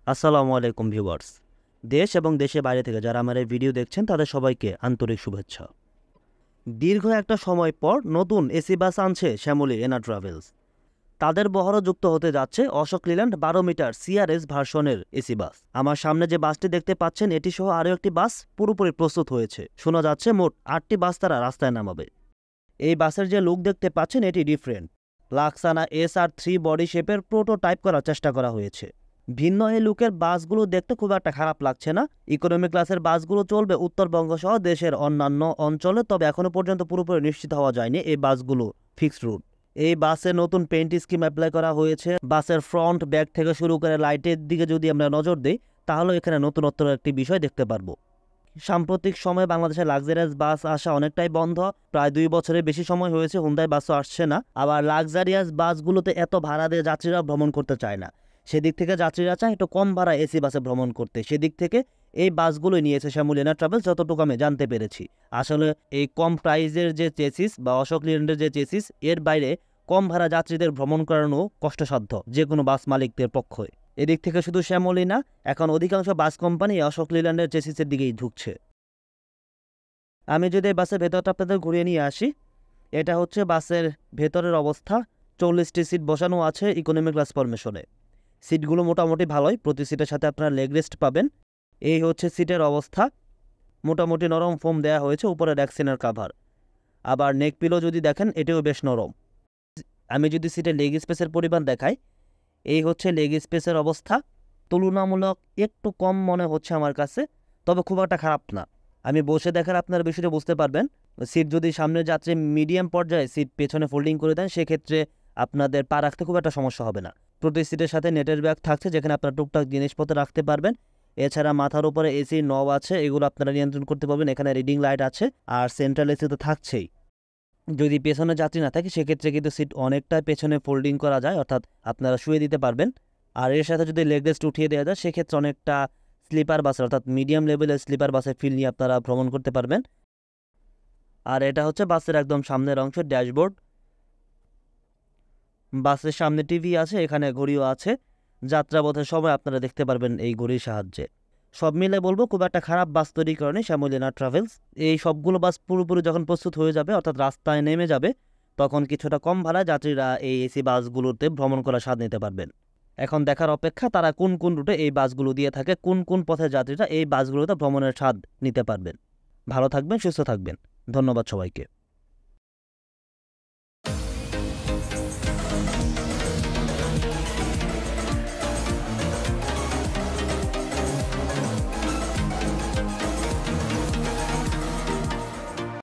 আসসালামু আলাইকুম ভিউয়ার্স। দেশ এবং দেশের বাইরে থেকে যারা আমার এই ভিডিও দেখছেন তাদের সবাইকে আন্তরিক শুভেচ্ছা। দীর্ঘ একটা সময় পর নতুন এসি বাস আনছে শ্যামলী এনা ট্রাভেলস। তাদের বহরে যুক্ত হতে যাচ্ছে অশোক লিল্যান্ড 12 মিটার সিআরএস ভার্সনের এসি বাস। আমার সামনে যে বাসটি দেখতে পাচ্ছেন এটি সহ আরও একটি বাস পুরোপুরি প্রস্তুত হয়েছে। শোনা যাচ্ছে মোট 8টি বাস তারা রাস্তায় নামাবে। এই বাসের যে লুক দেখতে পাচ্ছেন এটি ডিফারেন্ট। লাক্সানা SR3 বডি শেপের প্রোটোটাইপ করার চেষ্টা করা হয়েছে। ভিন্ন এই লুকের বাসগুলো দেখতে খুব একটা খারাপ লাগছে না। ইকোনমি ক্লাসের বাসগুলো চলবে উত্তরবঙ্গ সহ দেশের অন্যান্য অঞ্চলে, তবে এখনও পর্যন্ত পুরোপুরি নিশ্চিত হওয়া যায়নি এই বাসগুলো ফিক্সড রুট। এই বাসে নতুন পেইন্ট স্কিম অ্যাপ্লাই করা হয়েছে। বাসের ফ্রন্ট ব্যাক থেকে শুরু করে লাইটের দিকে যদি আমরা নজর দিই তাহলে এখানে নতুনত্ব একটি বিষয় দেখতে পারবো। সাম্প্রতিক সময়ে বাংলাদেশে লাক্সারিয়াস বাস আসা অনেকটাই বন্ধ। প্রায় 2 বছরের বেশি সময় হয়েছে হুন্দাই বাসও আসছে না। আবার লাক্সারিয়াস বাসগুলোতে এত ভাড়া দিয়ে যাত্রীরা ভ্রমণ করতে চায় না। সেদিক থেকে যাত্রীরা চায় একটু কম ভাড়া এসি বাসে ভ্রমণ করতে। সেদিক থেকে এই বাসগুলোই নিয়েছে শ্যামলী এনা ট্রাভেলস, যতটুকু আমি জানতে পেরেছি। আসলে এই কম প্রাইজের যে চেসিস বা অশোক লিল্যান্ডের যে চেসিস, এর বাইরে কম ভাড়া যাত্রীদের ভ্রমণ করানো কষ্টসাধ্য যে কোনো বাস মালিকদের পক্ষে। এদিক থেকে শুধু শ্যামলী না, এখন অধিকাংশ বাস কোম্পানি অশোক লিল্যান্ডের চেসিসের দিকেই ঝুঁকছে। আমি যদি বাসের ভেতরটা আপনাদের ঘুরিয়ে নিয়ে আসি, এটা হচ্ছে বাসের ভেতরের অবস্থা। 40টি সিট বসানো আছে ইকোনমি ক্লাস ফরমেশনে। সিটগুলো মোটামুটি ভালোই, প্রতি সিটের সাথে আপনারা লেগ রেস্ট পাবেন। এই হচ্ছে সিটের অবস্থা। মোটামুটি নরম ফোম দেওয়া হয়েছে, উপরে র্যাকসিনের কাভার। আবার নেক পিলো যদি দেখেন এটিও বেশ নরম। আমি যদি সিটের লেগ স্পেসের পরিমাণ দেখাই, এই হচ্ছে লেগ স্পেসের অবস্থা। তুলনামূলক একটু কম মনে হচ্ছে আমার কাছে, তবে খুব একটা খারাপ না। আমি বসে দেখার আপনারা বিষয়টা বুঝতে পারবেন। সিট যদি সামনের যাত্রী মিডিয়াম পর্যায়ে সিট পেছনে ফোল্ডিং করে দেন সেক্ষেত্রে আপনাদের পা রাখতে খুব একটা সমস্যা হবে না। প্রতি সিটের সাথে নেটের ব্যাগ থাকছে যেখানে আপনারা টুকটাক জিনিসপত্র রাখতে পারবেন। এছাড়া মাথার উপরে এসি নব আছে, এগুলো আপনারা নিয়ন্ত্রণ করতে পারবেন। এখানে রিডিং লাইট আছে, আর সেন্ট্রাল এসি তো থাকছেই। যদি পেছনে যাত্রী না থাকে সেক্ষেত্রে কিন্তু সিট অনেকটা পেছনে ফোল্ডিং করা যায়, অর্থাৎ আপনারা শুয়ে দিতে পারবেন। আর এর সাথে যদি লেগ রেস্ট উঠিয়ে দেওয়া যায় সেক্ষেত্রে অনেকটা স্লিপার বাস অর্থাৎ মিডিয়াম লেভেলের স্লিপার বাসের ফিল নিয়ে আপনারা ভ্রমণ করতে পারবেন। আর এটা হচ্ছে বাসের একদম সামনের অংশ, ড্যাশবোর্ড। বাসের সামনে টিভি আছে, এখানে ঘড়িও আছে। যাত্রাপথের সময় আপনারা দেখতে পারবেন এই ঘড়ির সাহায্যে। সব মিলে বলবো খুব একটা খারাপ বাস তৈরি করেনি শ্যামলী এনা ট্রাভেলস। এই সবগুলো বাস পুরোপুরি যখন প্রস্তুত হয়ে যাবে অর্থাৎ রাস্তায় নেমে যাবে তখন কিছুটা কম ভাড়ায় যাত্রীরা এই এসি বাসগুলোতে ভ্রমণ করার স্বাদ নিতে পারবেন। এখন দেখার অপেক্ষা তারা কোন কোন রুটে এই বাসগুলো দিয়ে থাকে, কোন কোন পথে যাত্রীরা এই বাসগুলোতে ভ্রমণের স্বাদ নিতে পারবেন। ভালো থাকবেন, সুস্থ থাকবেন। ধন্যবাদ সবাইকে।